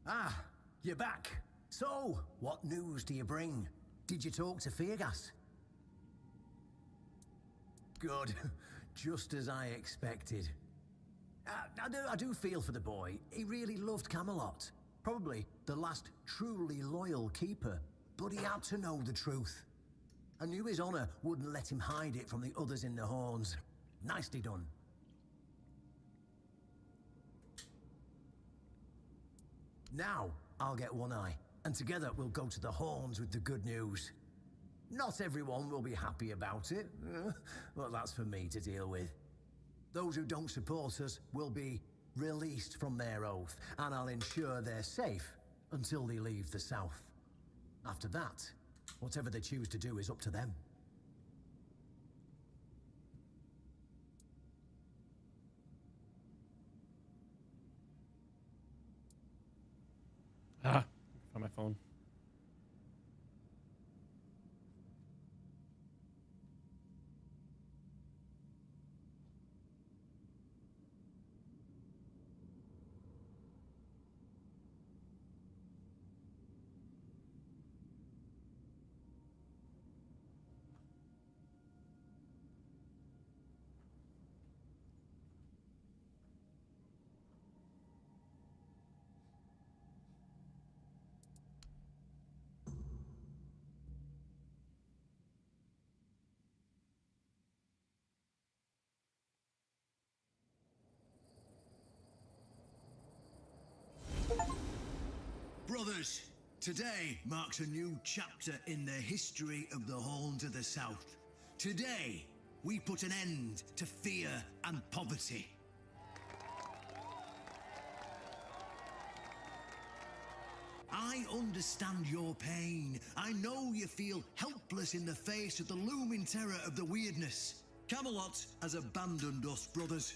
Ah, you're back. So, what news do you bring? Did you talk to Feargas? Good. Just as I expected. I do feel for the boy. He really loved Camelot. Probably the last truly loyal keeper. But he had to know the truth. I knew his honor wouldn't let him hide it from the others in the Horns. Nicely done. Now, I'll get One Eye, and together we'll go to the Horns with the good news. Not everyone will be happy about it, but that's for me to deal with. Those who don't support us will be released from their oath, and I'll ensure they're safe until they leave the South. After that, whatever they choose to do is up to them. Ah, find my phone. Brothers, today marks a new chapter in the history of the Horns of the South. Today, we put an end to fear and poverty. I understand your pain. I know you feel helpless in the face of the looming terror of the weirdness. Camelot has abandoned us, brothers.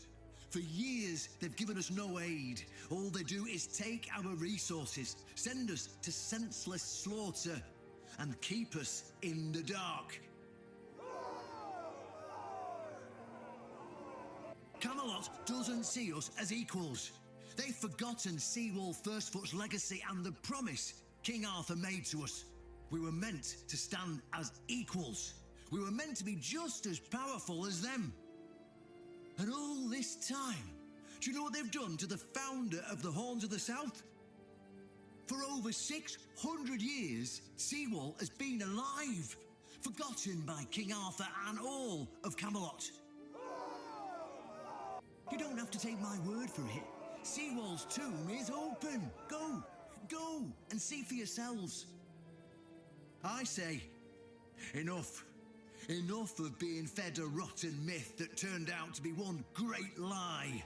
For years, they've given us no aid. All they do is take our resources, send us to senseless slaughter, and keep us in the dark. Camelot doesn't see us as equals. They've forgotten Seawolf Firstfoot's legacy and the promise King Arthur made to us. We were meant to stand as equals. We were meant to be just as powerful as them. And all this time, do you know what they've done to the founder of the Horns of the South? For over 600 years, Seawolf has been alive, forgotten by King Arthur and all of Camelot. You don't have to take my word for it. Seawolf's tomb is open. Go and see for yourselves. I say, enough. Enough of being fed a rotten myth that turned out to be one great lie.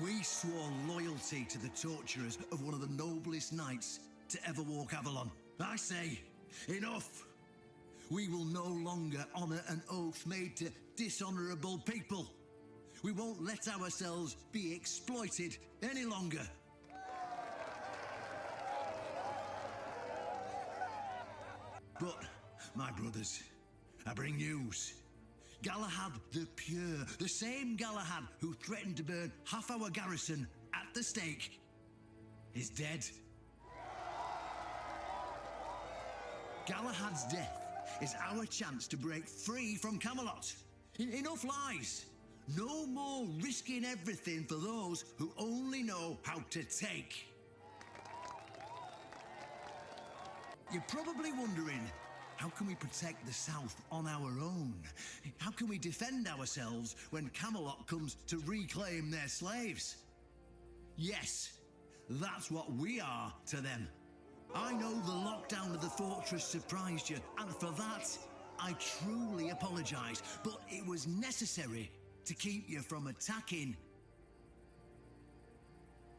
We swore loyalty to the torturers of one of the noblest knights to ever walk Avalon. I say, enough. We will no longer honor an oath made to dishonorable people. We won't let ourselves be exploited any longer. But, my brothers, I bring news. Galahad the Pure, the same Galahad who threatened to burn half our garrison at the stake, is dead. Galahad's death is our chance to break free from Camelot. Enough lies. No more risking everything for those who only know how to take. You're probably wondering, how can we protect the South on our own? How can we defend ourselves when Camelot comes to reclaim their slaves? Yes, that's what we are to them. I know the lockdown of the fortress surprised you, and for that, I truly apologize, but it was necessary to keep you from attacking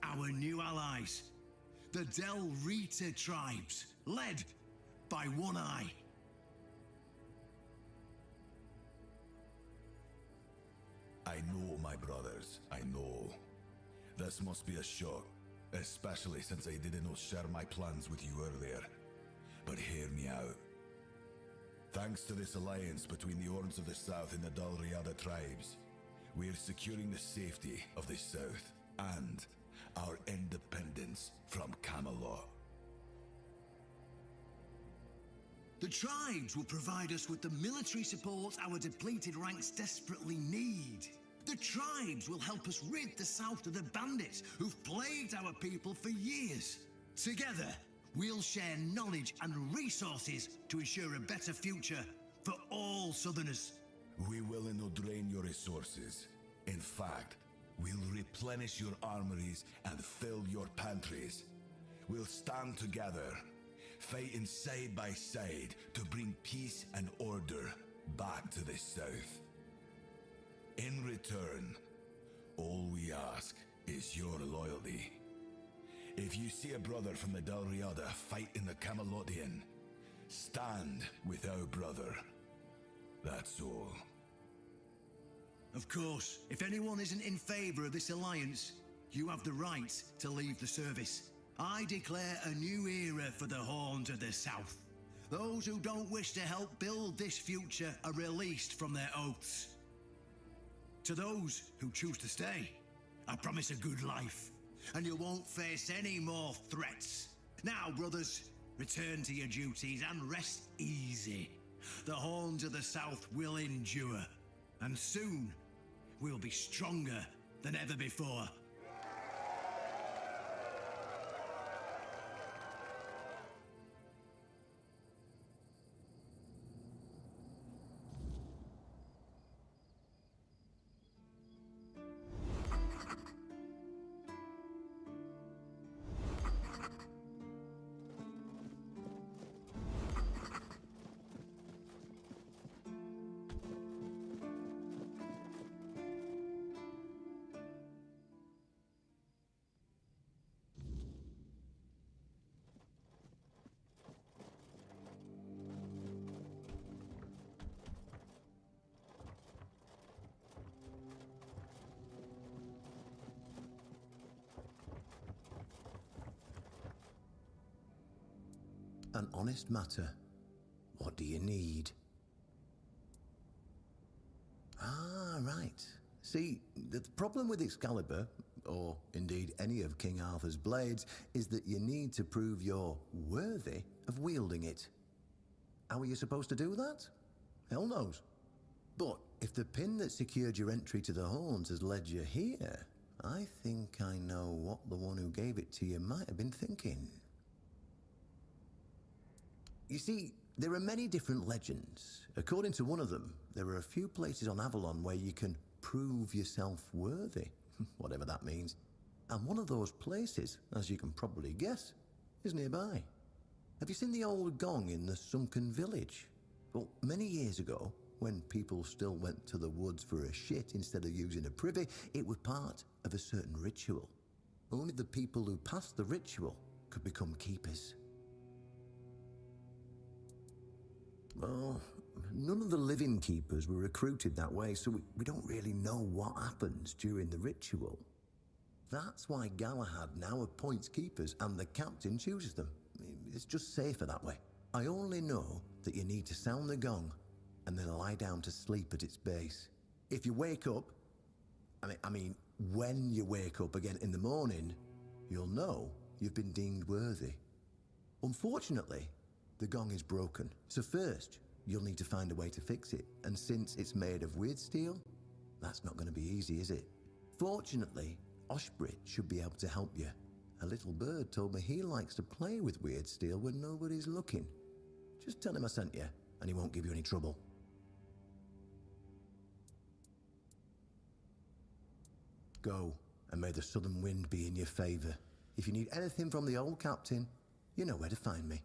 our new allies, the Del Rita tribes, led by One Eye. I know, my brothers, I know. This must be a shock, especially since I didn't share my plans with you earlier. But hear me out. Thanks to this alliance between the Horns of the South and the Dal Riada tribes, we are securing the safety of the South and our independence from Camelot. The tribes will provide us with the military support our depleted ranks desperately need. The tribes will help us rid the South of the bandits who've plagued our people for years. Together, we'll share knowledge and resources to ensure a better future for all Southerners. We will not drain your resources. In fact, we'll replenish your armories and fill your pantries. We'll stand together, fighting side by side to bring peace and order back to the South. In return, all we ask is your loyalty. If you see a brother from the Dalriada fight in the Camelotian, stand with our brother. That's all. Of course, if anyone isn't in favor of this alliance, you have the right to leave the service. I declare a new era for the Horns of the South. Those who don't wish to help build this future are released from their oaths. To those who choose to stay, I promise a good life, and you won't face any more threats. Now, brothers, return to your duties and rest easy. The Horns of the South will endure, and soon we'll be stronger than ever before. An honest matter. What do you need? Ah, right. See, the problem with Excalibur, or indeed any of King Arthur's blades, is that you need to prove you're worthy of wielding it. How are you supposed to do that? Hell knows. But if the pin that secured your entry to the Horns has led you here, I think I know what the one who gave it to you might have been thinking. You see, there are many different legends. According to one of them, there are a few places on Avalon where you can prove yourself worthy, whatever that means. And one of those places, as you can probably guess, is nearby. Have you seen the old gong in the sunken village? Well, many years ago, when people still went to the woods for a shit instead of using a privy, it was part of a certain ritual. Only the people who passed the ritual could become keepers. Well, none of the living keepers were recruited that way, so we don't really know what happens during the ritual. That's why Galahad now appoints keepers and the captain chooses them. It's just safer that way. I only know that you need to sound the gong and then lie down to sleep at its base. If you wake up, when you wake up again in the morning, you'll know you've been deemed worthy. Unfortunately, the gong is broken, so first, you'll need to find a way to fix it. And since it's made of weird steel, that's not going to be easy, is it? Fortunately, Oshbrit should be able to help you. A little bird told me he likes to play with weird steel when nobody's looking. Just tell him I sent you, and he won't give you any trouble. Go, and may the southern wind be in your favor. If you need anything from the old captain, you know where to find me.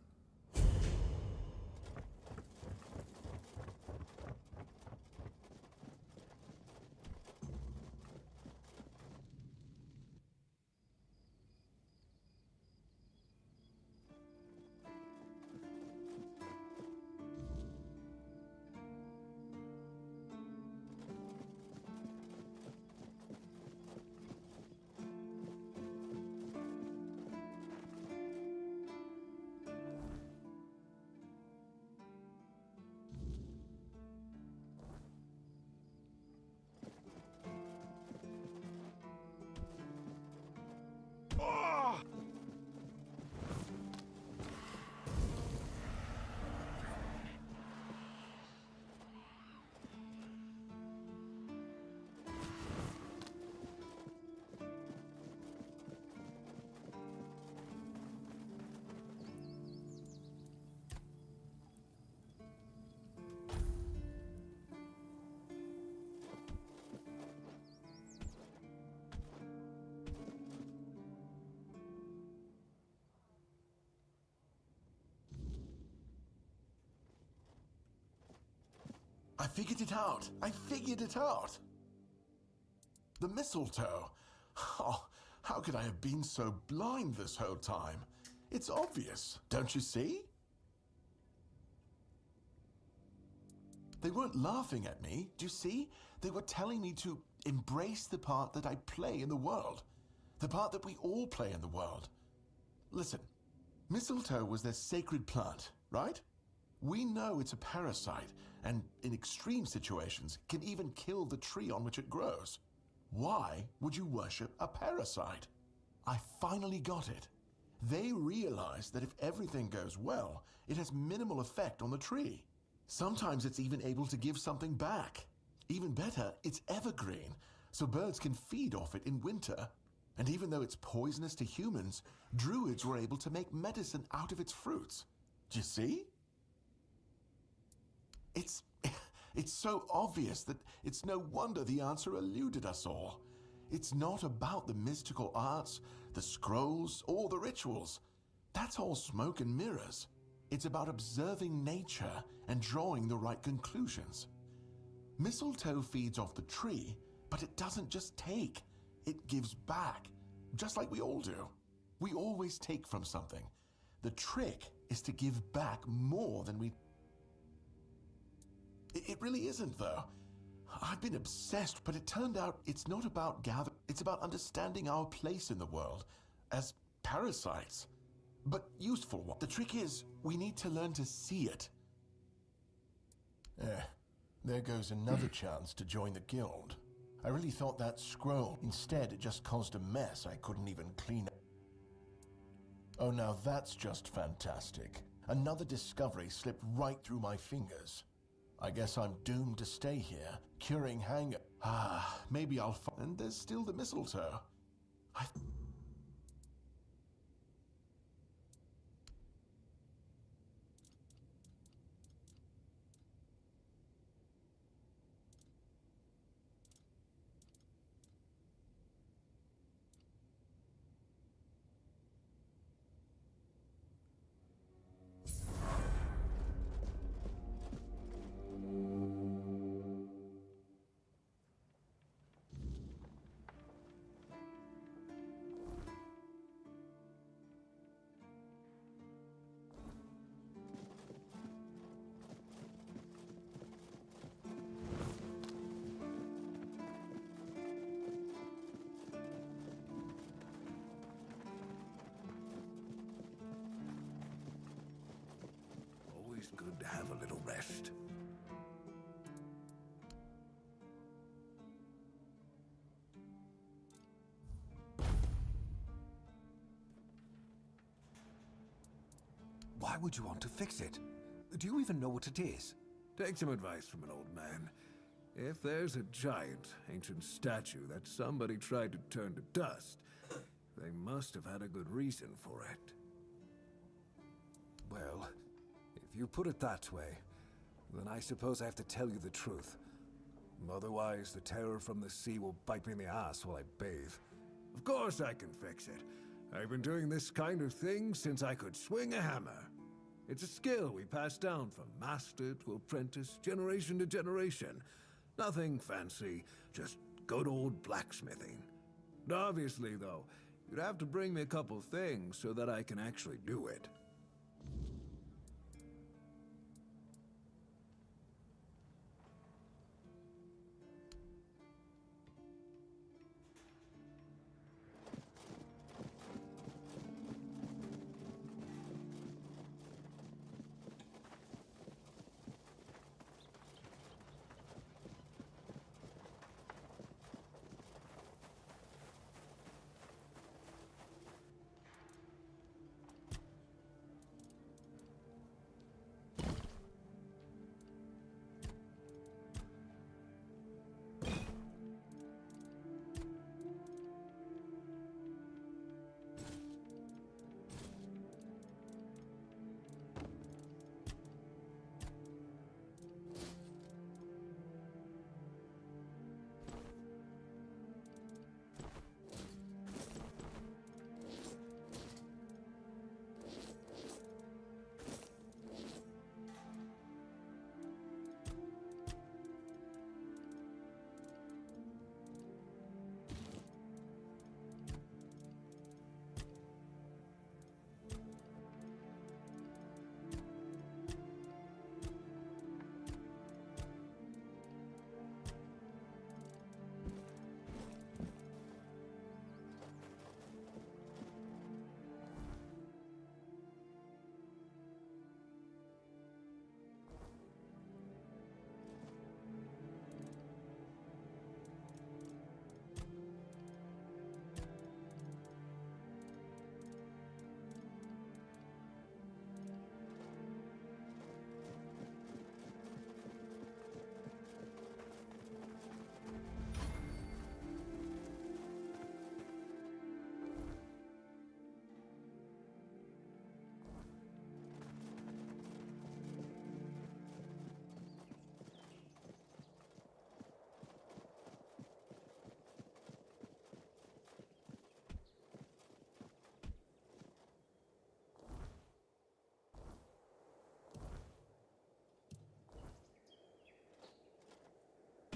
I figured it out. I figured it out. The mistletoe. Oh, how could I have been so blind this whole time? It's obvious, don't you see? They weren't laughing at me, do you see? They were telling me to embrace the part that I play in the world. The part that we all play in the world. Listen, mistletoe was their sacred plant, right? We know it's a parasite, and in extreme situations, can even kill the tree on which it grows. Why would you worship a parasite? I finally got it. They realize that if everything goes well, it has minimal effect on the tree. Sometimes it's even able to give something back. Even better, it's evergreen, so birds can feed off it in winter. And even though it's poisonous to humans, druids were able to make medicine out of its fruits. Do you see? It's so obvious that it's no wonder the answer eluded us all. It's not about the mystical arts, the scrolls, or the rituals. That's all smoke and mirrors. It's about observing nature and drawing the right conclusions. Mistletoe feeds off the tree, but it doesn't just take. It gives back, just like we all do. We always take from something. The trick is to give back more than we... It really isn't, though. I've been obsessed, but it turned out it's not about it's about understanding our place in the world as parasites. But useful one. The trick is, we need to learn to see it. There goes another chance to join the guild. I really thought that scroll. Instead, it just caused a mess I couldn't even clean up. Oh, now that's just fantastic. Another discovery slipped right through my fingers. I guess I'm doomed to stay here, curing hunger. Maybe I'll find... And there's still the mistletoe. Always good to have a little rest. Why would you want to fix it? Do you even know what it is? Take some advice from an old man. If there's a giant, ancient statue that somebody tried to turn to dust, they must have had a good reason for it. Well, if you put it that way, then I suppose I have to tell you the truth. Otherwise, the terror from the sea will bite me in the ass while I bathe. Of course I can fix it. I've been doing this kind of thing since I could swing a hammer. It's a skill we pass down from master to apprentice, generation to generation. Nothing fancy, just good old blacksmithing. Obviously, though, you'd have to bring me a couple things so that I can actually do it.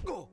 Go!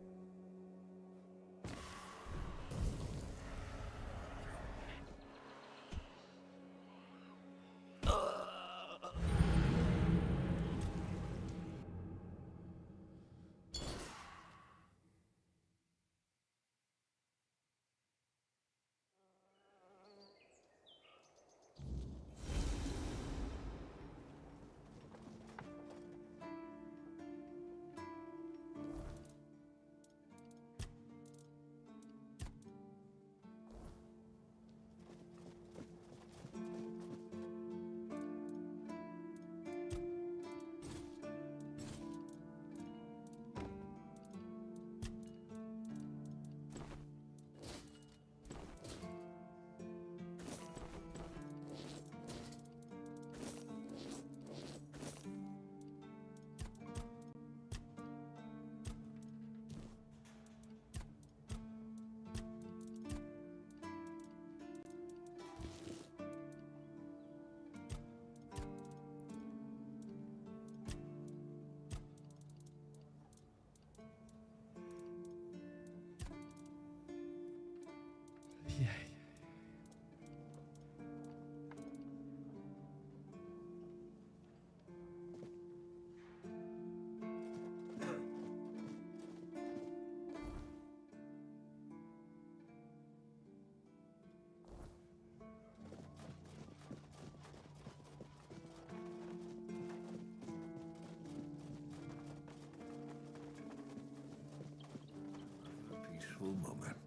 Peaceful moment.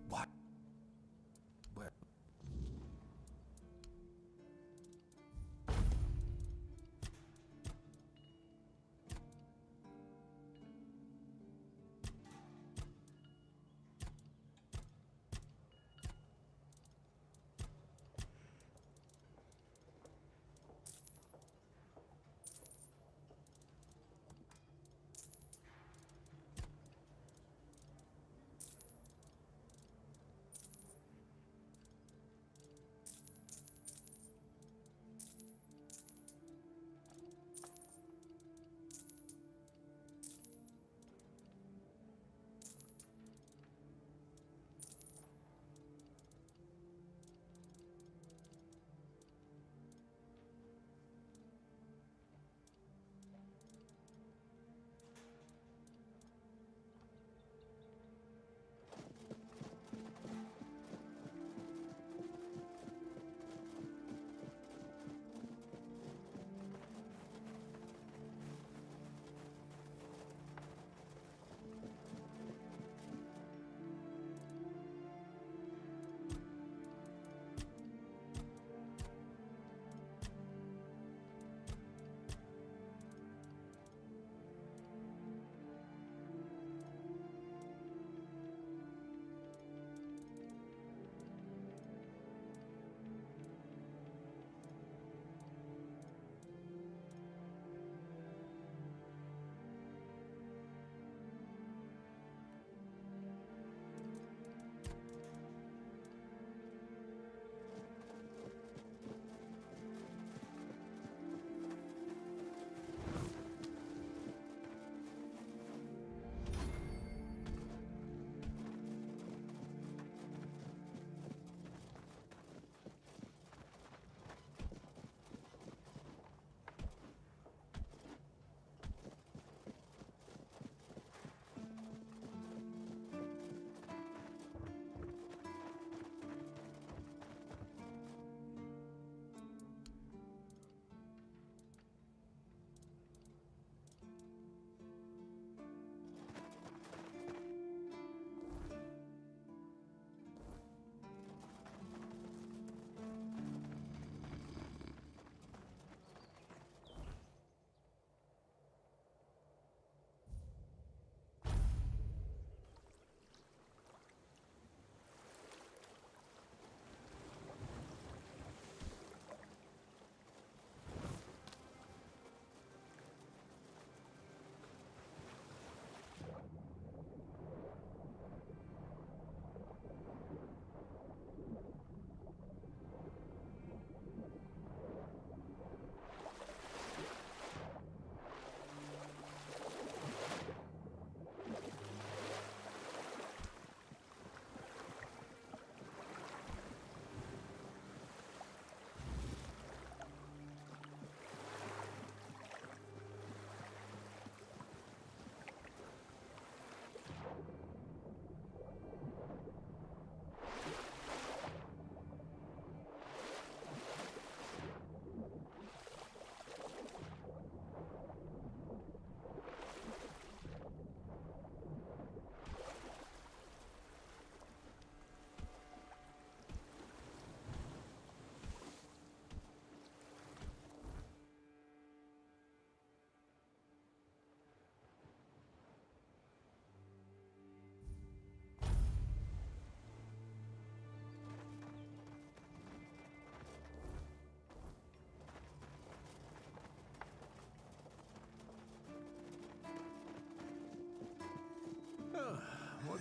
What? Where?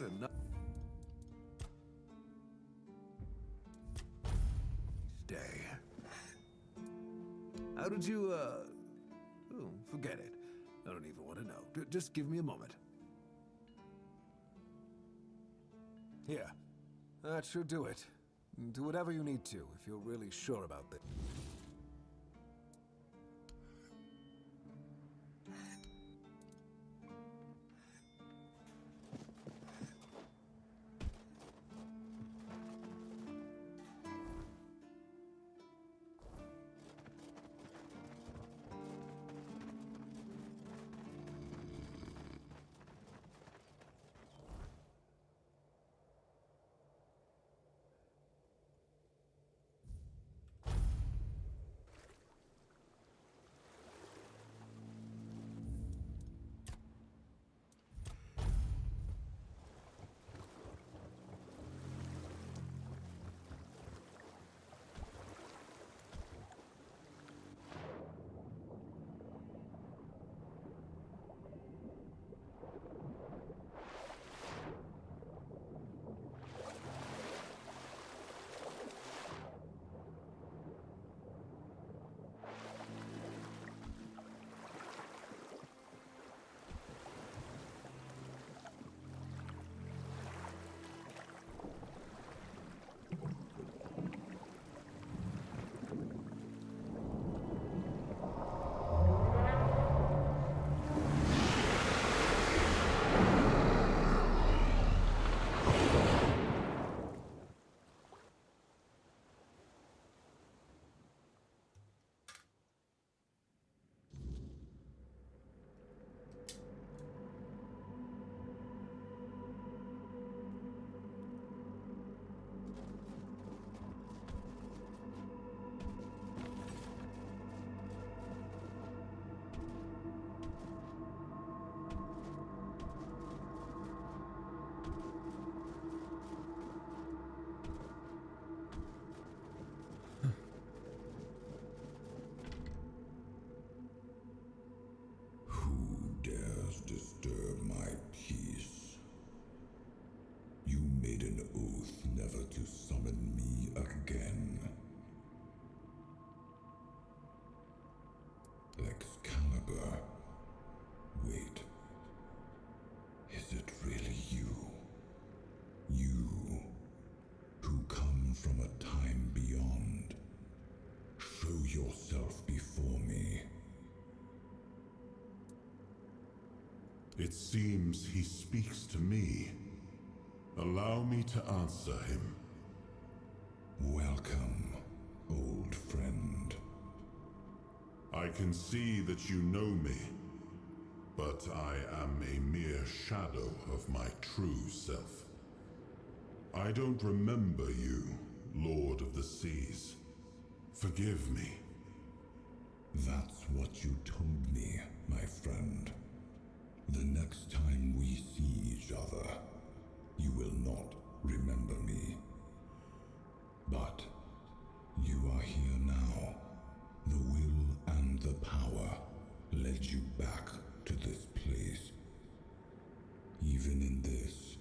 a day. How did you, oh, forget it. I don't even want to know. Just give me a moment. Here. That should do it. Do whatever you need to, if you're really sure about this. Disturb my peace. You made an oath never to summon me again. Excalibur. Wait. Is it really you? You, who come from a time beyond. Show yourself before me. It seems he speaks to me. Allow me to answer him. Welcome, old friend. I can see that you know me, but I am a mere shadow of my true self. I don't remember you, Lord of the Seas. Forgive me. That's what you told me, my friend. The next time we see each other, you will not remember me. But you are here now. The will and the power led you back to this place. Even in this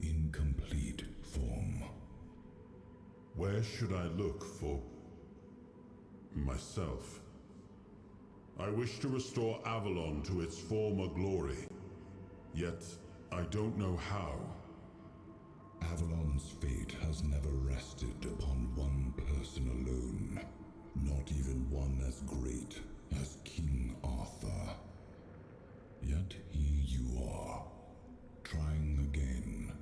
incomplete form. Where should I look for myself? I wish to restore Avalon to its former glory, yet I don't know how. Avalon's fate has never rested upon one person alone, not even one as great as King Arthur. Yet here you are, trying again,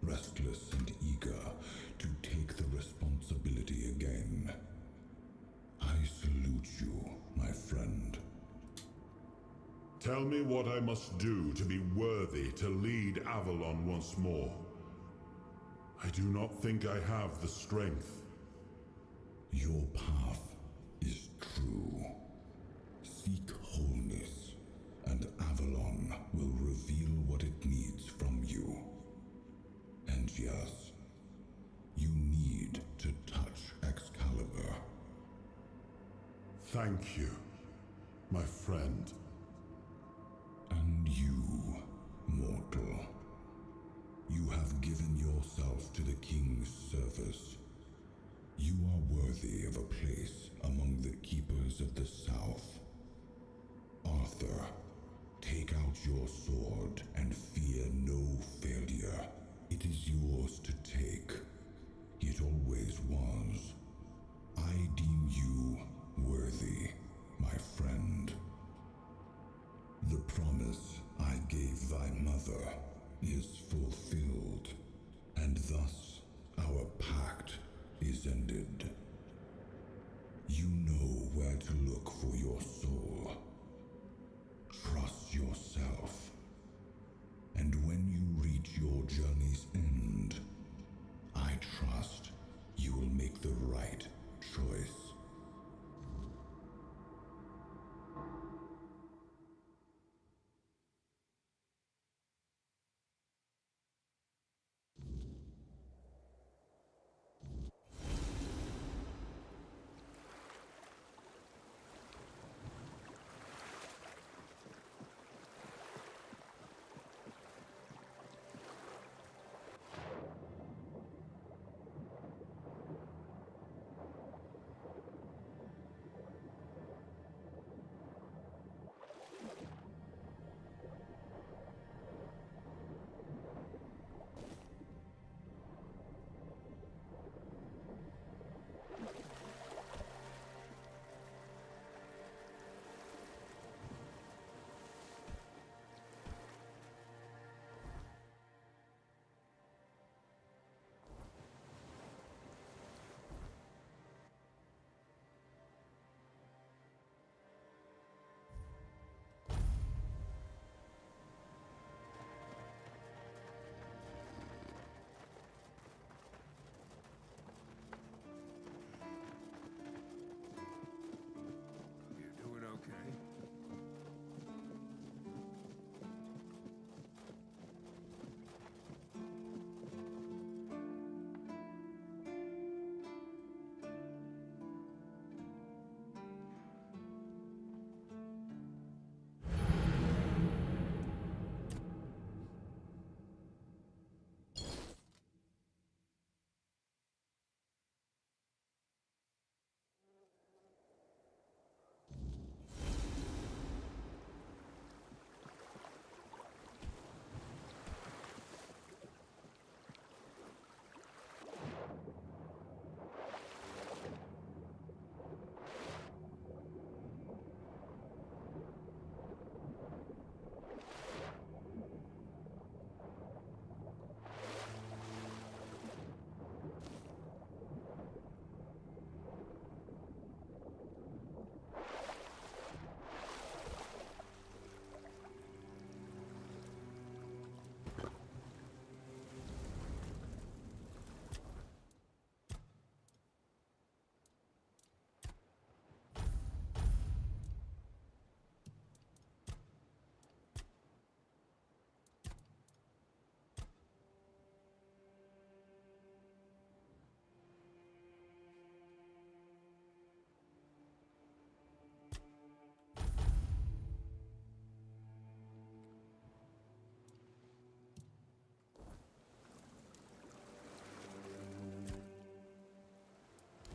restless and eager to take the responsibility again. I salute you, my friend. Tell me what I must do to be worthy to lead Avalon once more. I do not think I have the strength. Your path is true. Seek wholeness, and Avalon will reveal what it needs from you. And yes, you need to touch Excalibur. Thank you, my friend. And you, mortal. to the king's service. You are worthy of a place among the keepers of the South. Arthur, take out your sword and fear no failure. It is yours to take. It always was. I deem you worthy, my friend. The promise I gave thy mother is fulfilled, and thus our pact is ended. You know where to look for your soul. Trust yourself. And when you reach your journey's end, I trust you will make the right choice. You doing okay?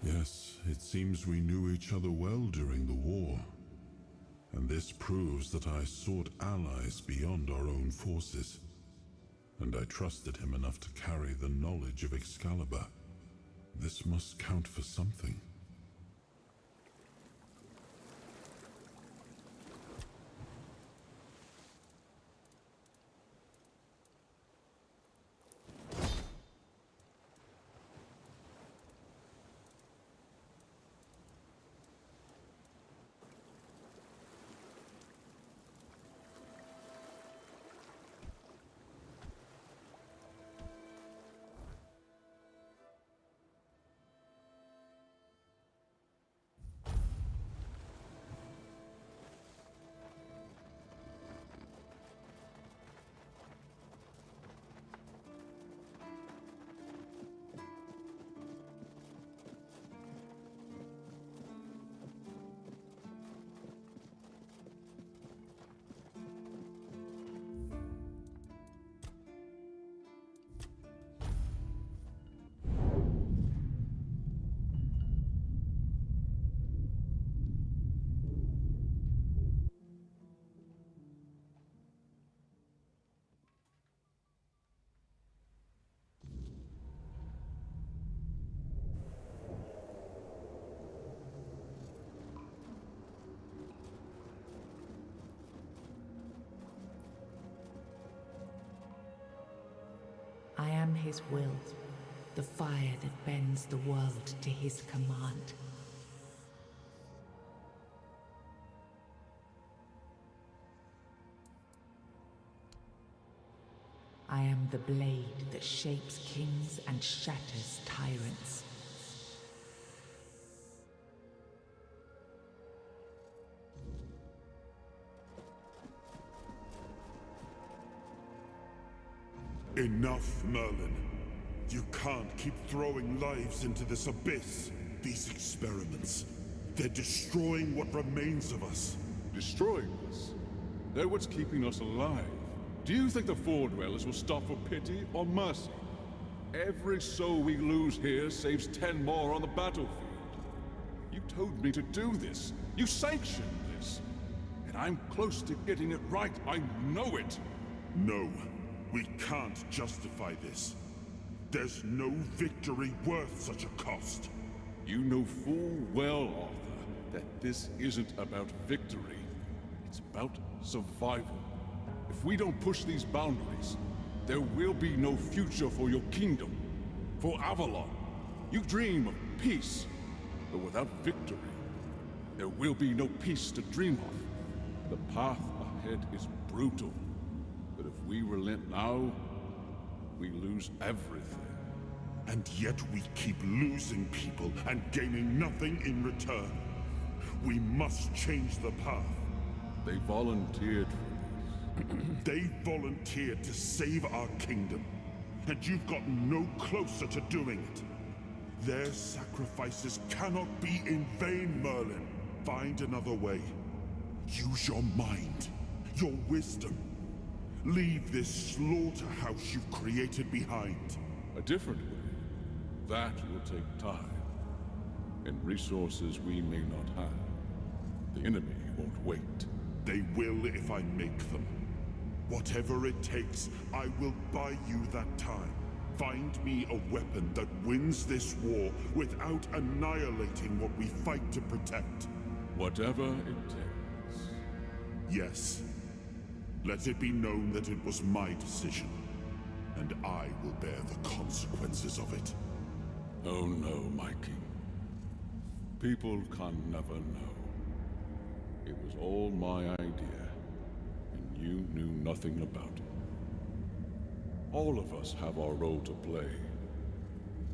Yes, it seems we knew each other well during the war. And this proves that I sought allies beyond our own forces. And I trusted him enough to carry the knowledge of Excalibur. This must count for something. I am his will, the fire that bends the world to his command. I am the blade that shapes kings and shatters tyrants. Enough, Merlin. You can't keep throwing lives into this abyss. These experiments, they're destroying what remains of us. Destroying us? They're what's keeping us alive. Do you think the Four Dwellers will stop for pity or mercy? Every soul we lose here saves 10 more on the battlefield. You told me to do this. You sanctioned this. And I'm close to getting it right. I know it. No, we can't justify this. There's no victory worth such a cost. You know full well, Arthur, that this isn't about victory. It's about survival. If we don't push these boundaries, there will be no future for your kingdom, for Avalon. You dream of peace, but without victory, there will be no peace to dream of. The path ahead is brutal, but if we relent now, we lose everything. And yet we keep losing people and gaining nothing in return. We must change the path. They volunteered for this. They volunteered to save our kingdom, and you've gotten no closer to doing it. Their sacrifices cannot be in vain, Merlin. Find another way. Use your mind, your wisdom. Leave this slaughterhouse you've created behind. A different way. That will take time, and resources we may not have. The enemy won't wait. They will if I make them. Whatever it takes, I will buy you that time. Find me a weapon that wins this war without annihilating what we fight to protect. Whatever it takes. Yes. Let it be known that it was my decision, and I will bear the consequences of it. Oh no, my king. People can never know. It was all my idea, and you knew nothing about it. All of us have our role to play.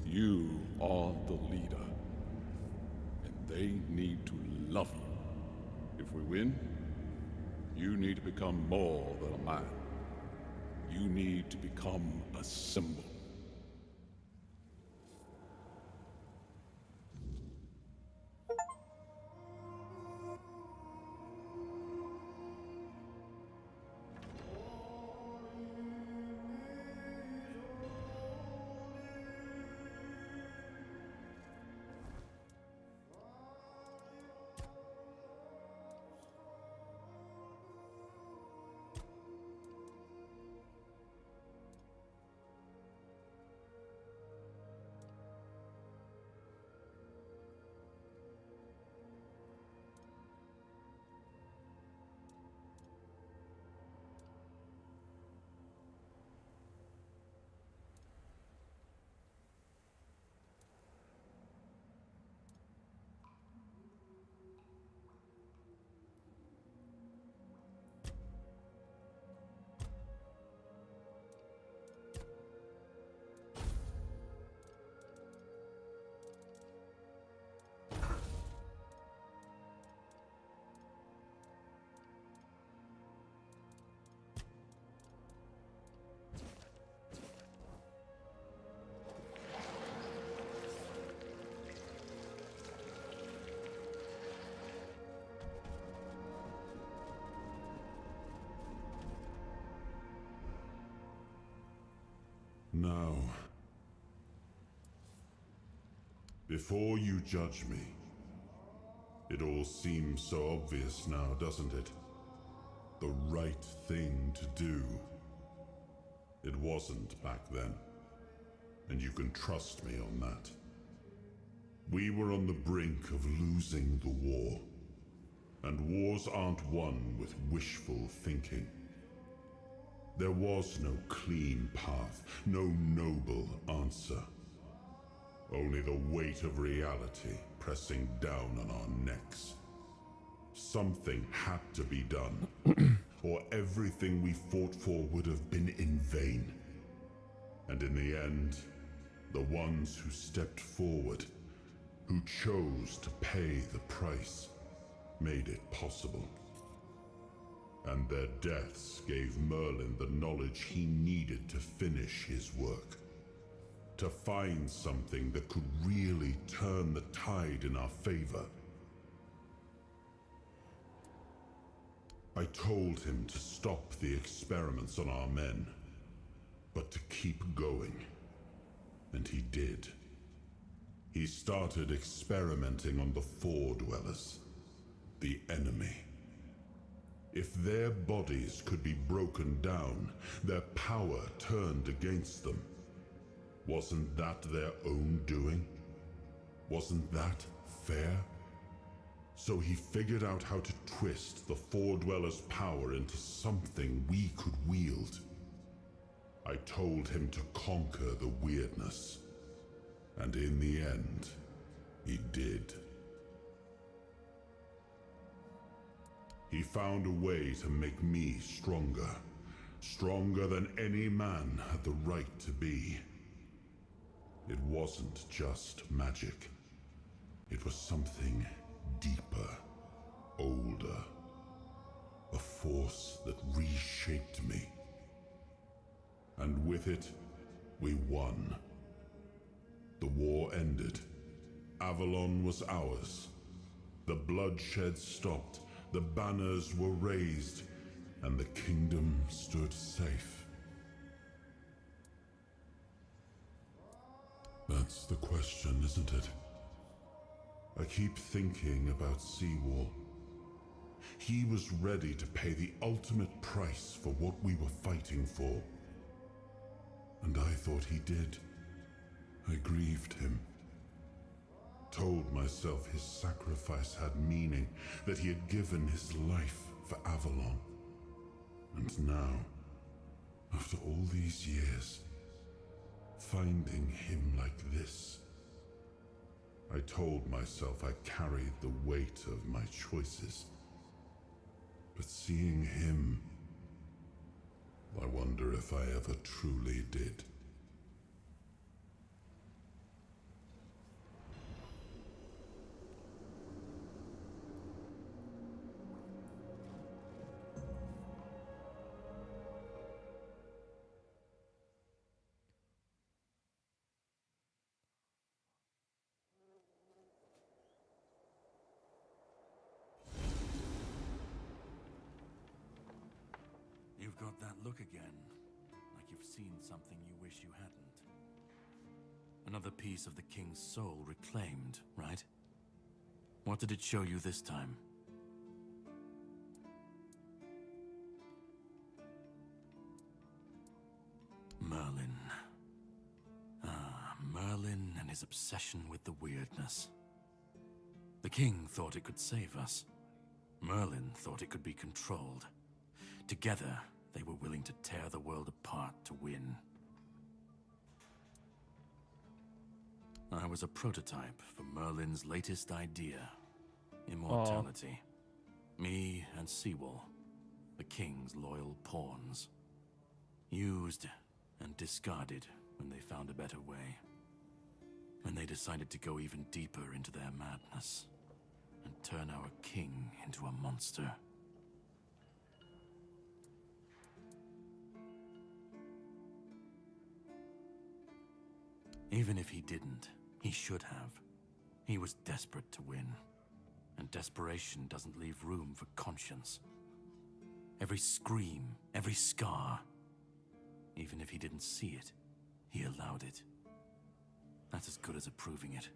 You are the leader, and they need to love you. If we win, you need to become more than a man. You need to become a symbol. Now, before you judge me, it all seems so obvious now, doesn't it? The right thing to do. It wasn't back then, and you can trust me on that. We were on the brink of losing the war, and wars aren't won with wishful thinking. There was no clean path, no noble answer. Only the weight of reality pressing down on our necks. Something had to be done, or everything we fought for would have been in vain. And in the end, the ones who stepped forward, who chose to pay the price, made it possible. And their deaths gave Merlin the knowledge he needed to finish his work. To find something that could really turn the tide in our favor. I told him to stop the experiments on our men, but to keep going. And he did. He started experimenting on the Four Dwellers, the enemy. If their bodies could be broken down, their power turned against them, wasn't that their own doing? Wasn't that fair? So he figured out how to twist the Four Dwellers' power into something we could wield. I told him to conquer the weirdness. And in the end, he did. He found a way to make me stronger. Stronger than any man had the right to be. It wasn't just magic. It was something deeper, older. A force that reshaped me. And with it, we won. The war ended. Avalon was ours. The bloodshed stopped. The banners were raised, and the kingdom stood safe. That's the question, isn't it? I keep thinking about Seawall. He was ready to pay the ultimate price for what we were fighting for. And I thought he did. I grieved him. Told myself his sacrifice had meaning, that he had given his life for Avalon. And now, after all these years, finding him like this, I told myself I carried the weight of my choices. But seeing him, I wonder if I ever truly did. You've got that look again, like you've seen something you wish you hadn't. Another piece of the king's soul reclaimed, right? What did it show you this time? Merlin. Ah, Merlin and his obsession with the weirdness. The king thought it could save us. Merlin thought it could be controlled. Together, they were willing to tear the world apart to win. I was a prototype for Merlin's latest idea, immortality. Me and Seawall, the king's loyal pawns. Used and discarded when they found a better way. When they decided to go even deeper into their madness and turn our king into a monster. Even if he didn't, he should have. He was desperate to win. And desperation doesn't leave room for conscience. Every scream, every scar. Even if he didn't see it, he allowed it. That's as good as approving it.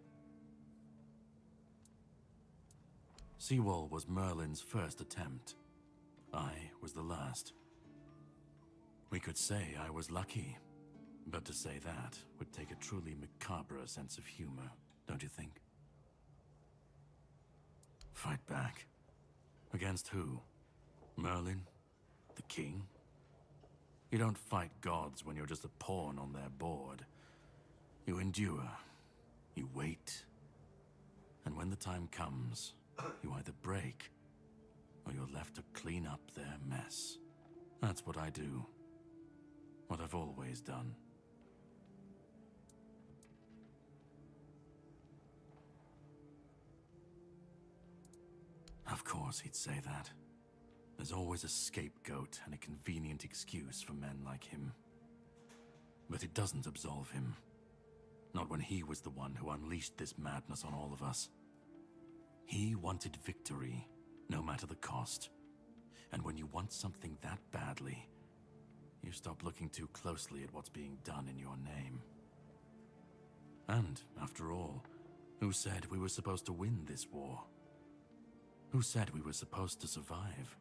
Seawall was Merlin's first attempt. I was the last. We could say I was lucky. But to say that would take a truly macabre sense of humor, don't you think? Fight back. Against who? Merlin? The king? You don't fight gods when you're just a pawn on their board. You endure. You wait. And when the time comes, you either break, or you're left to clean up their mess. That's what I do. What I've always done. Of course he'd say that. There's always a scapegoat and a convenient excuse for men like him. But it doesn't absolve him. Not when he was the one who unleashed this madness on all of us. He wanted victory, no matter the cost. And when you want something that badly, you stop looking too closely at what's being done in your name. And, after all, who said we were supposed to win this war? Who said we were supposed to survive?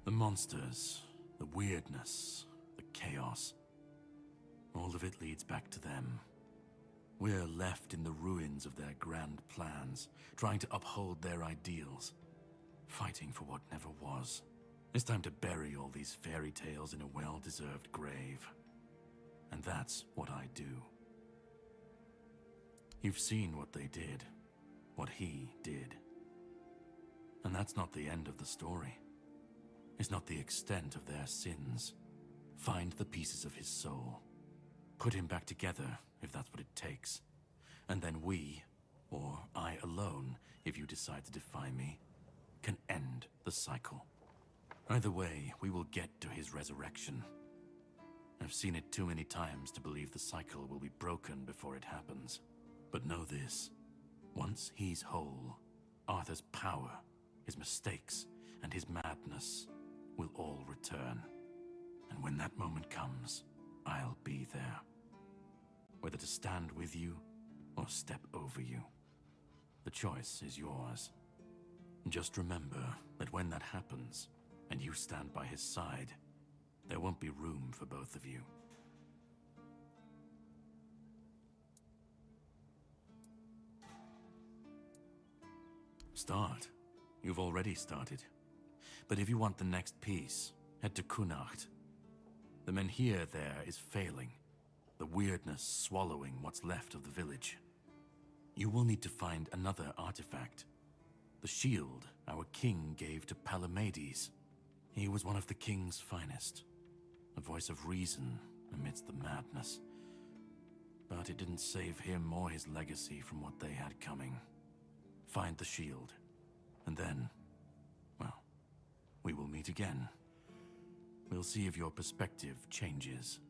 The monsters, the weirdness, the chaos. All of it leads back to them. We're left in the ruins of their grand plans, trying to uphold their ideals, fighting for what never was. It's time to bury all these fairy tales in a well-deserved grave. And that's what I do. You've seen what they did, what he did. And that's not the end of the story. It's not the extent of their sins. Find the pieces of his soul. Put him back together, if that's what it takes. And then we, or I alone, if you decide to defy me, can end the cycle. Either way, we will get to his resurrection. I've seen it too many times to believe the cycle will be broken before it happens. But know this, once he's whole, Arthur's power, his mistakes, and his madness will all return. And when that moment comes, I'll be there. Whether to stand with you or step over you. The choice is yours. Just remember that when that happens, and you stand by his side, there won't be room for both of you. Start. You've already started. But if you want the next piece, head to Kunacht. The menhir there is failing, the weirdness swallowing what's left of the village. You will need to find another artifact. The shield our king gave to Palamedes. He was one of the king's finest, a voice of reason amidst the madness. But it didn't save him or his legacy from what they had coming. Find the shield, and then, well, we will meet again. We'll see if your perspective changes.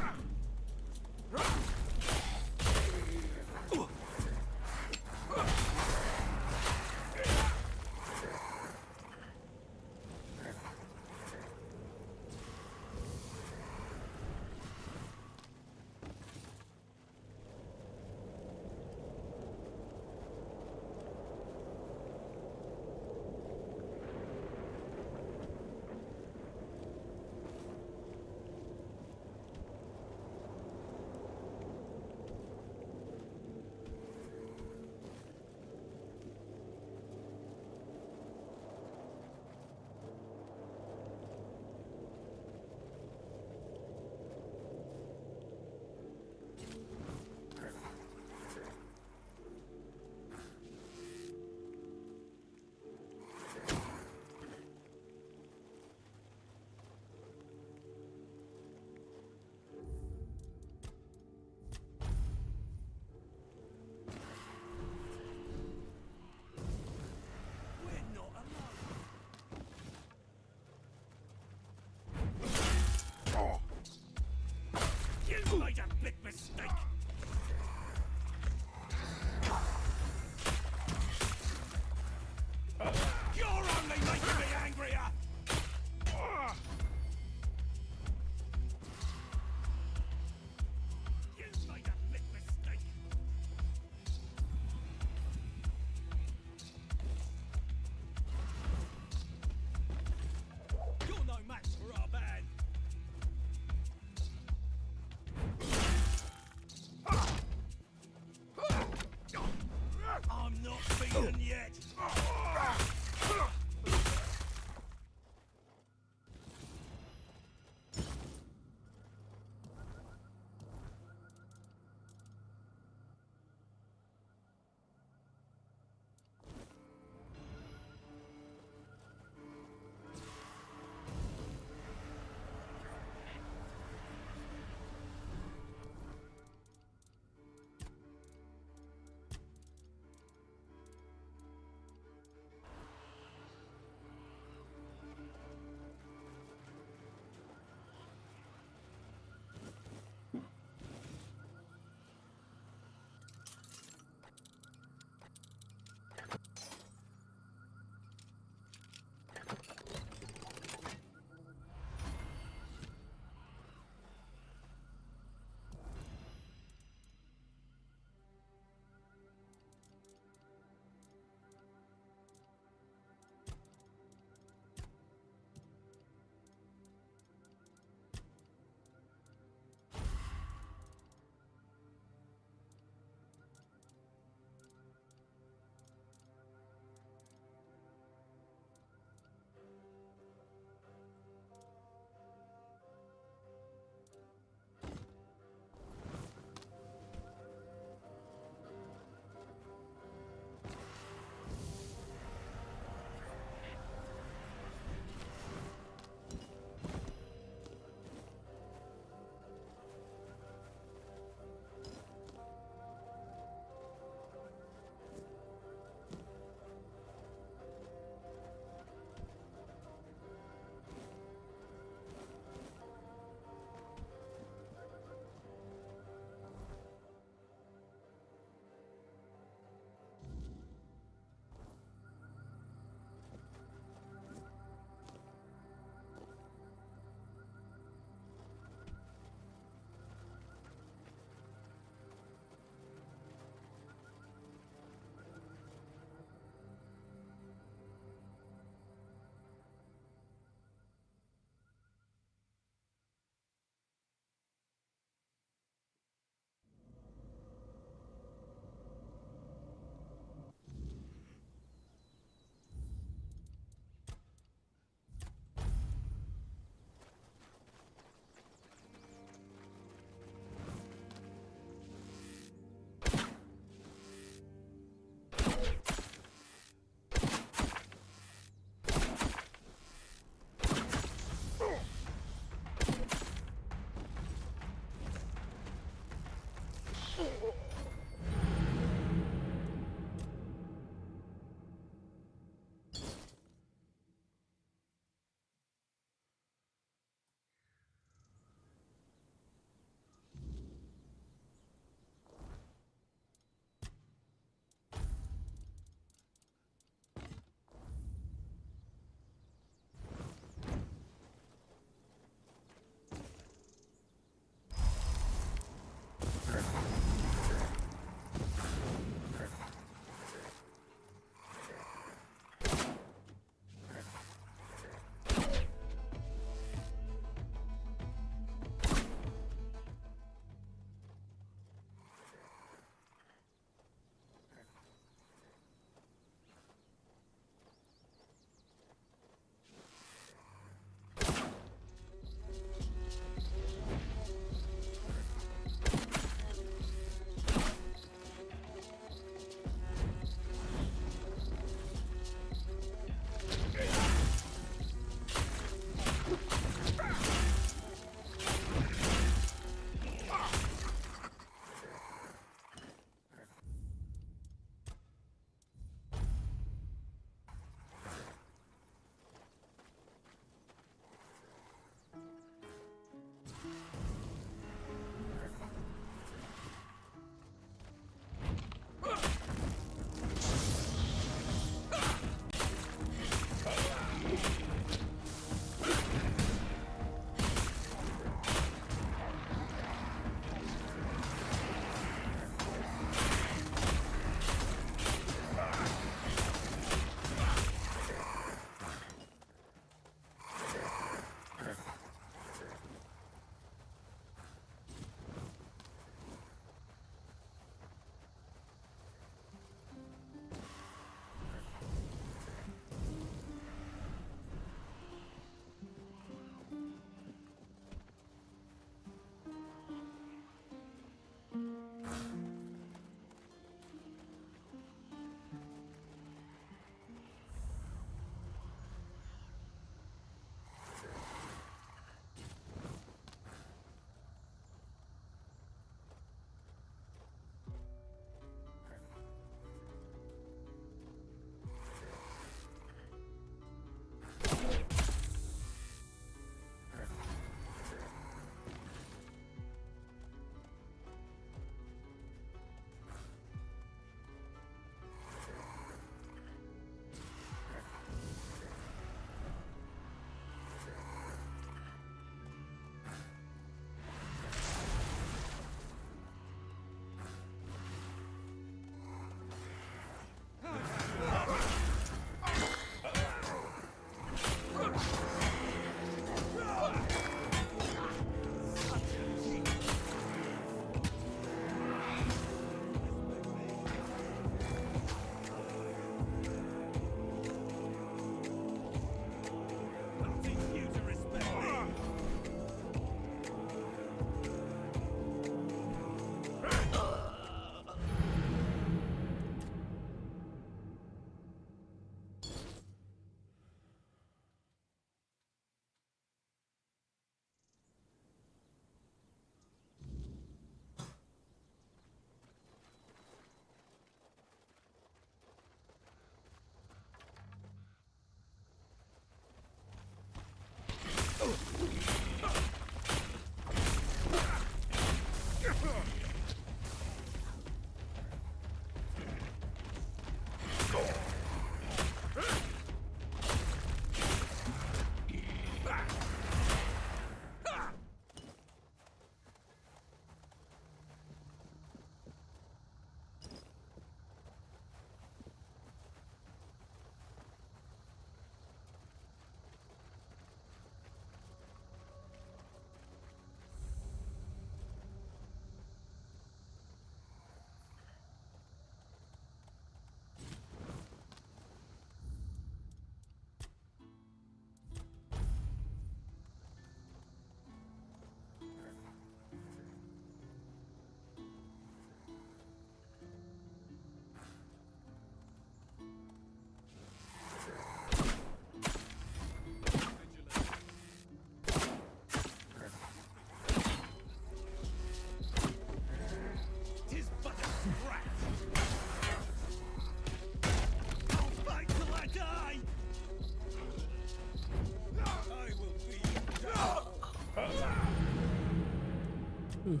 Oof.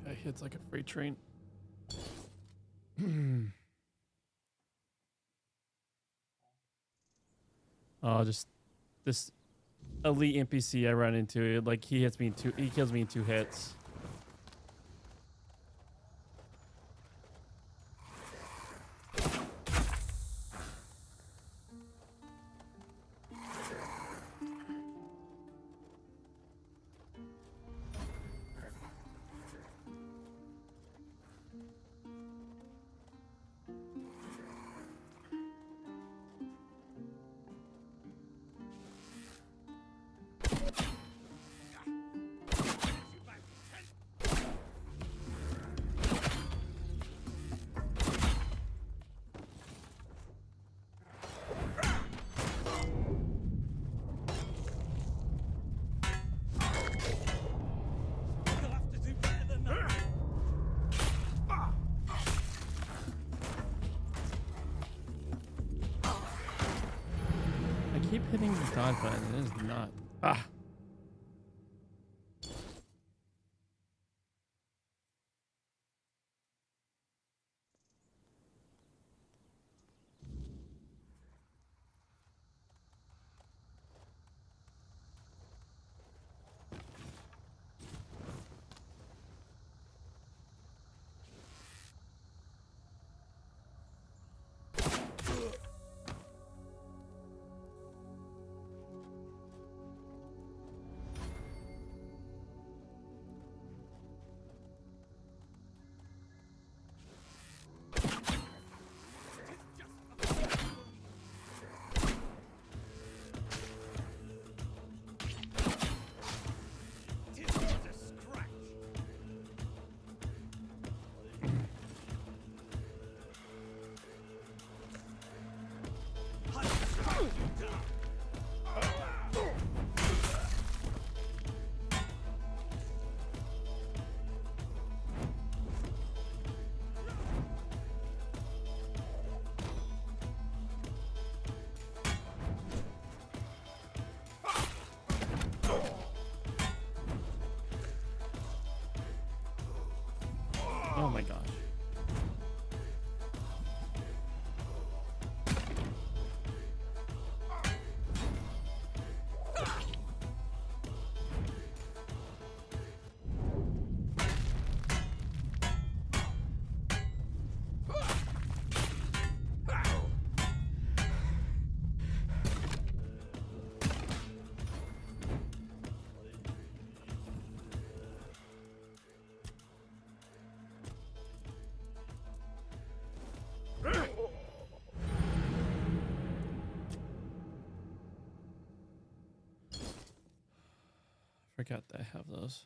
That guy hits like a freight train. Oh, just this elite NPC I run into. Like he hits me in two. He kills me in 2 hits. Keep hitting the dodge button. It is not. Ah. Oh my gosh. Forgot that I have those.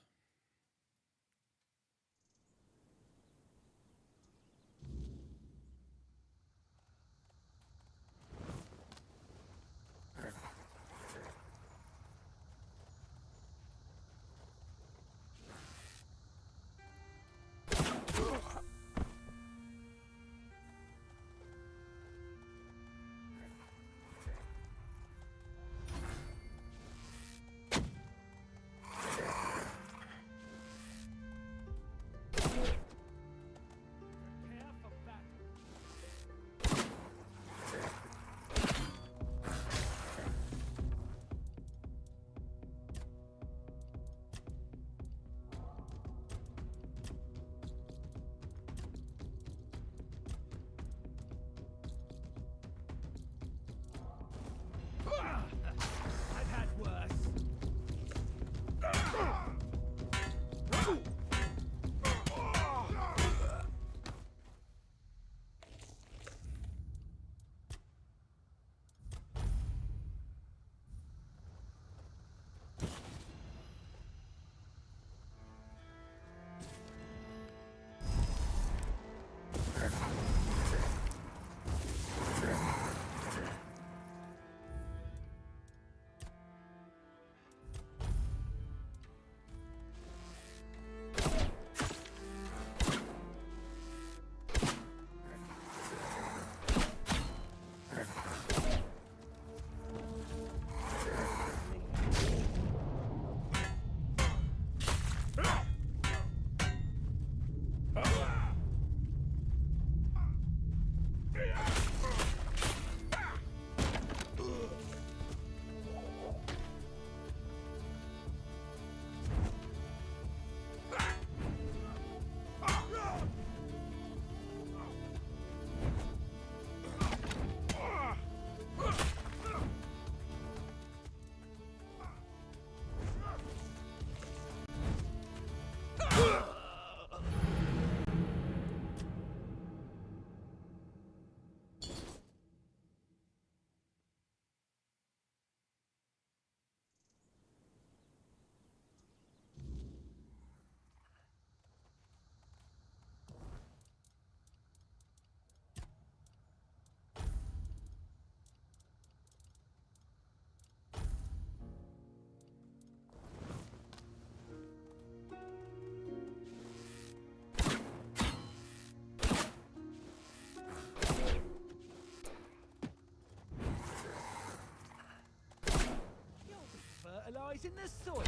rise in the soil.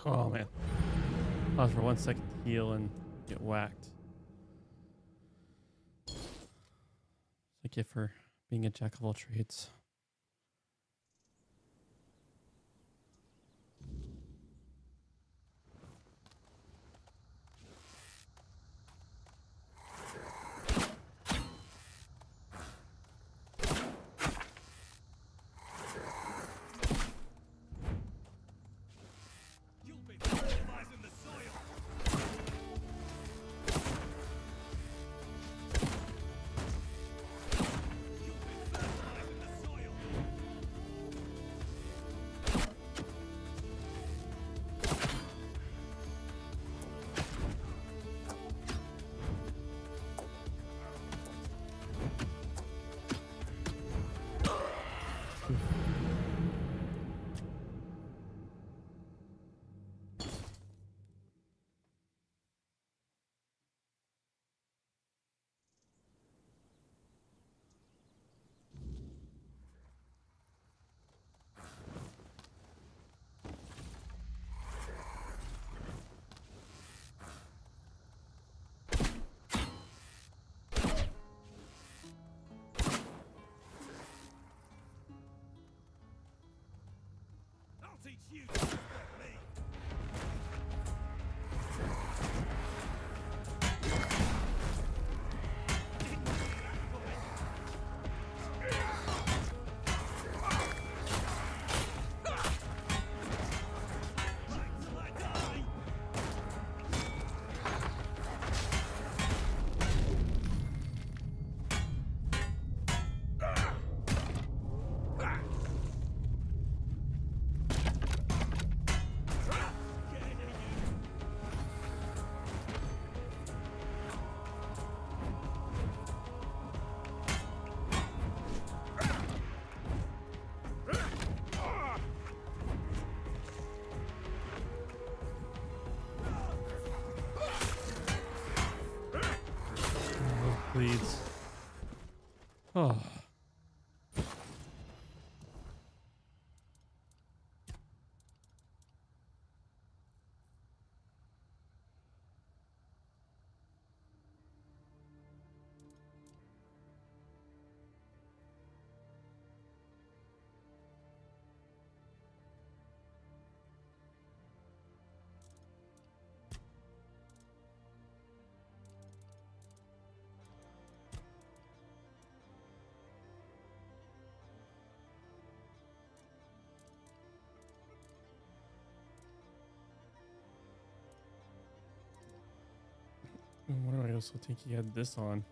Oh man. Pause for 1 second to heal and get whacked. Thank you for being a jack of all trades. Teach you to respect me. Bleeds. Oh. What do I also think he had this on?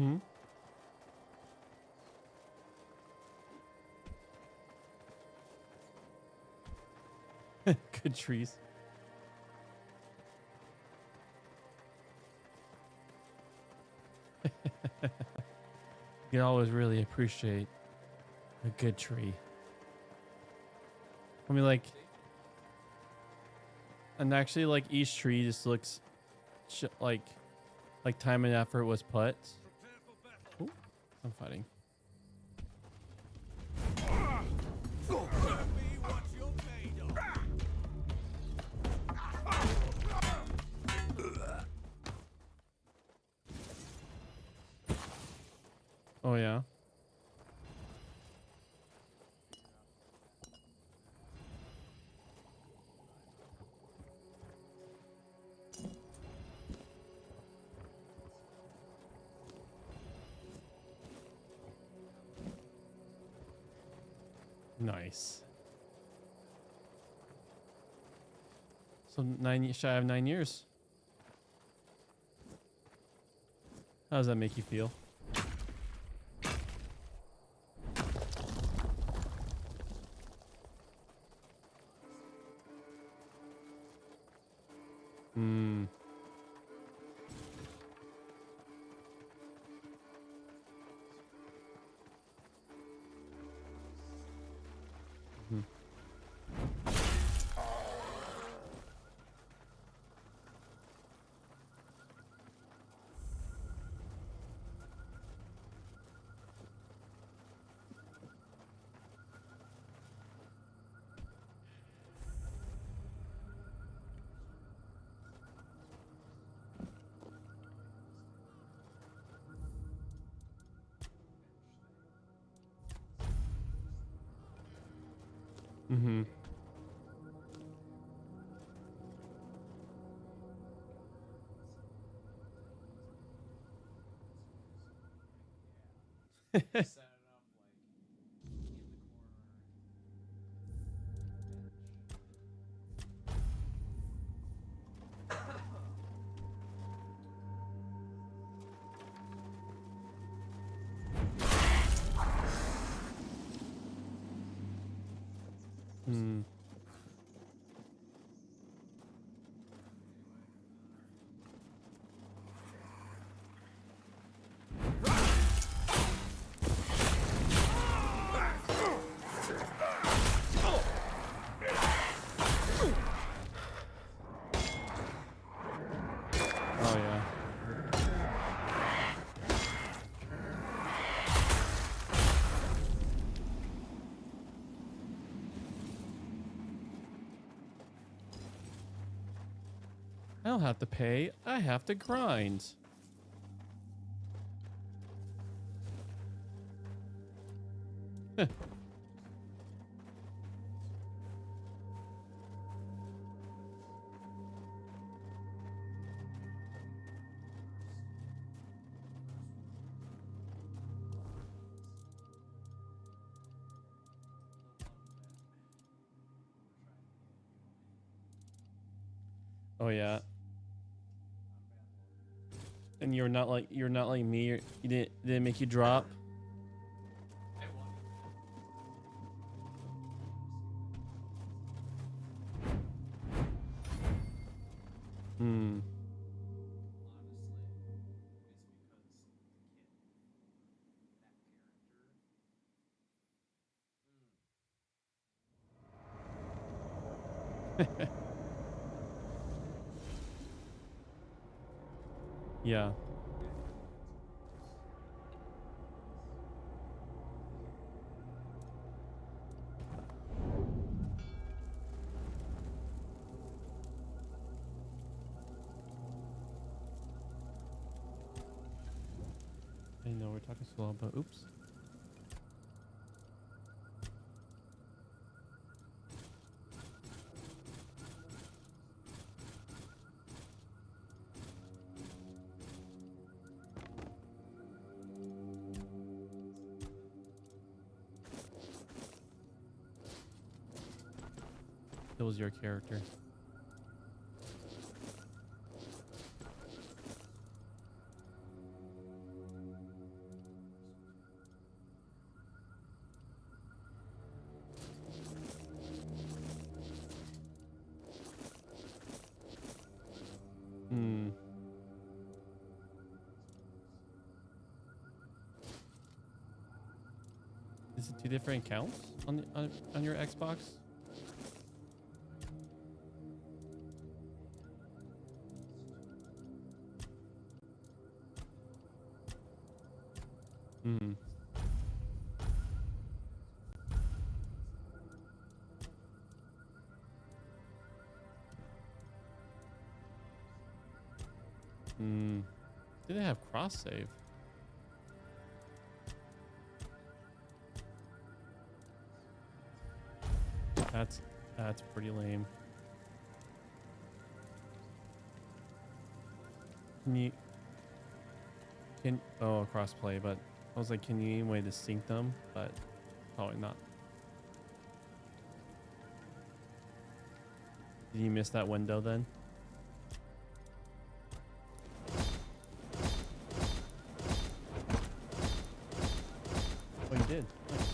Hmm. Good trees. You can always really appreciate a good tree. I mean, like, and actually, like, each tree just looks like time and effort was put. Ooh, I'm fighting. Oh yeah. Nice. So shy of 9 years. How does that make you feel? Hmm. Mm-hmm. Hmm. Oh yeah. I don't have to pay. I have to grind. Oh yeah. And you're not like me. You didn't make you drop. Hmm. Yeah. I know we're talking slow, but oops. It was your character. Hmm. Is it 2 different accounts on your Xbox? Hmm. Hmm. Do they have cross save? That's pretty lame. Crossplay, but I was like, can you any way to sync them? But probably not. Did you miss that window then? Oh, you did. Nice.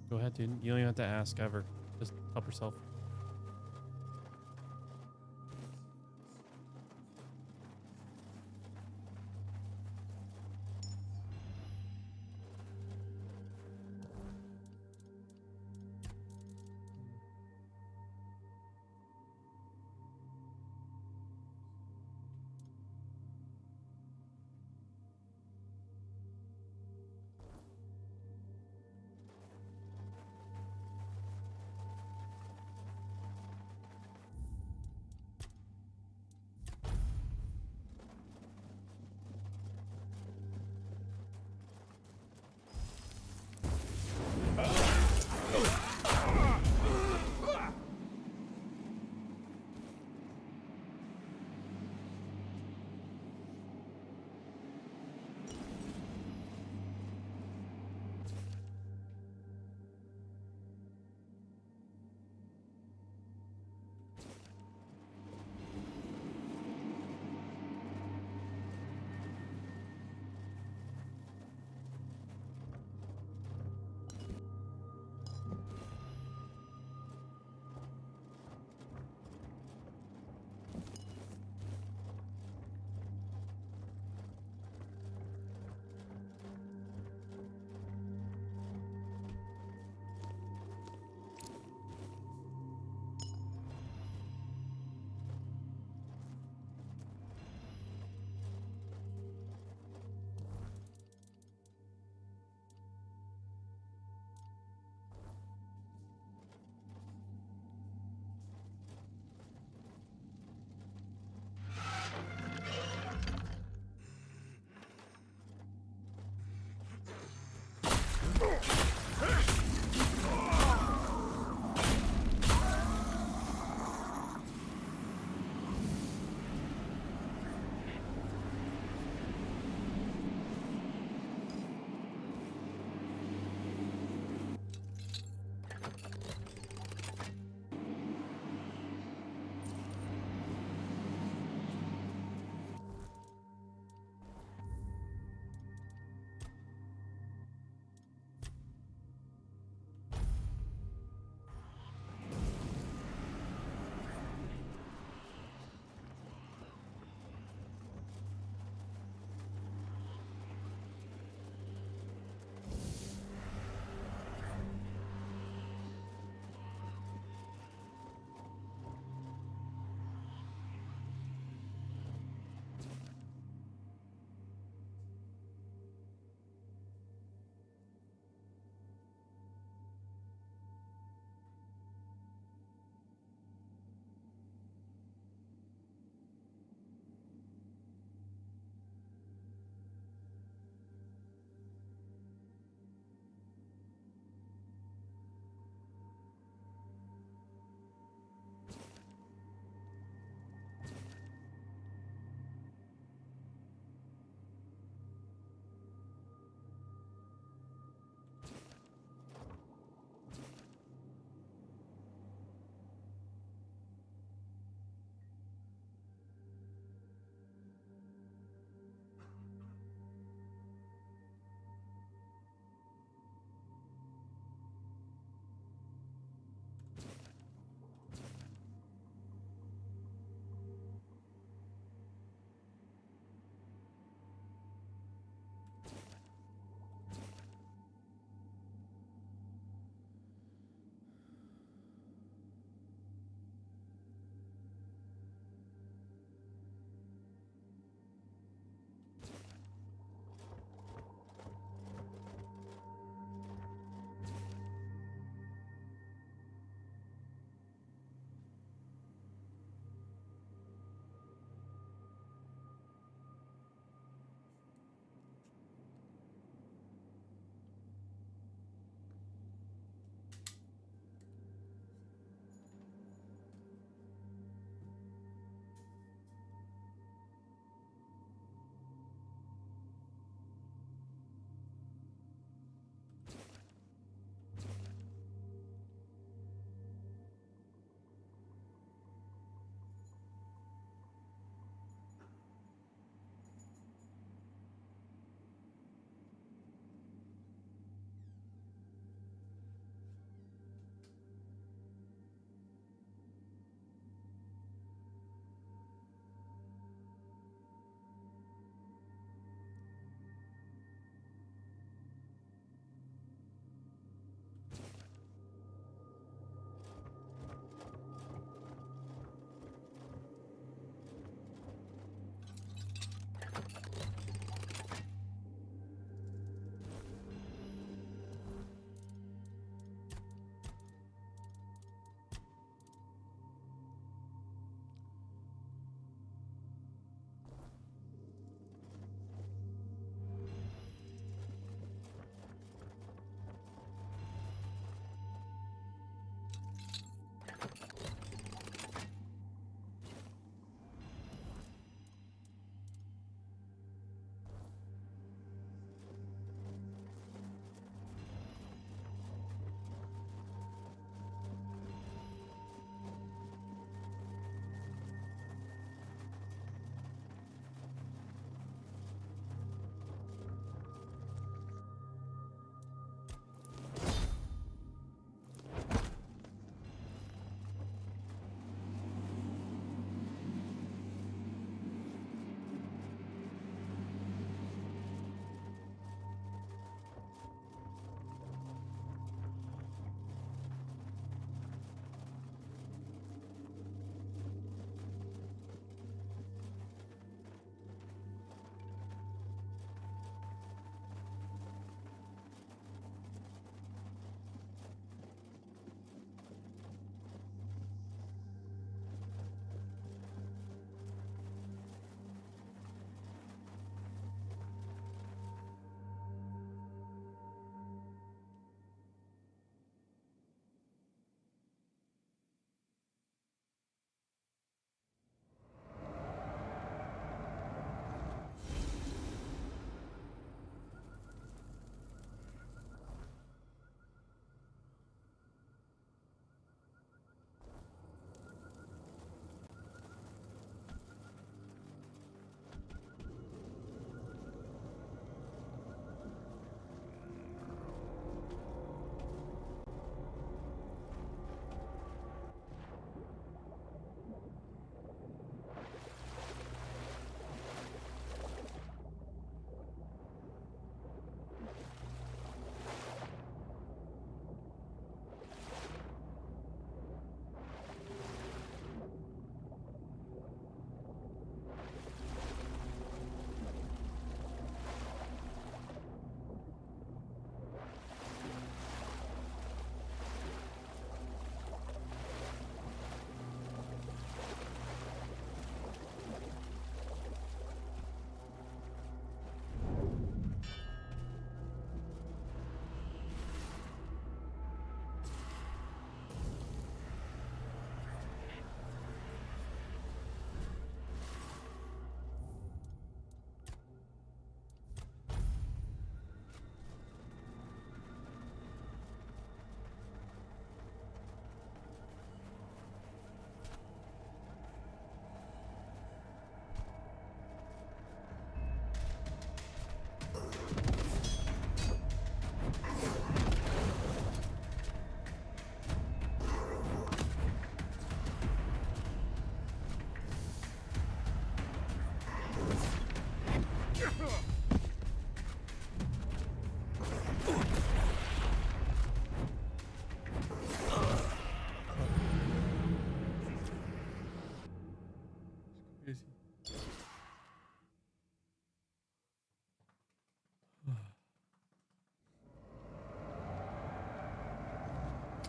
Go ahead, dude. You don't even have to ask ever. Just help yourself.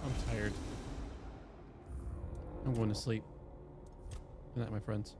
I'm tired. I'm going to sleep. Good night, my friends.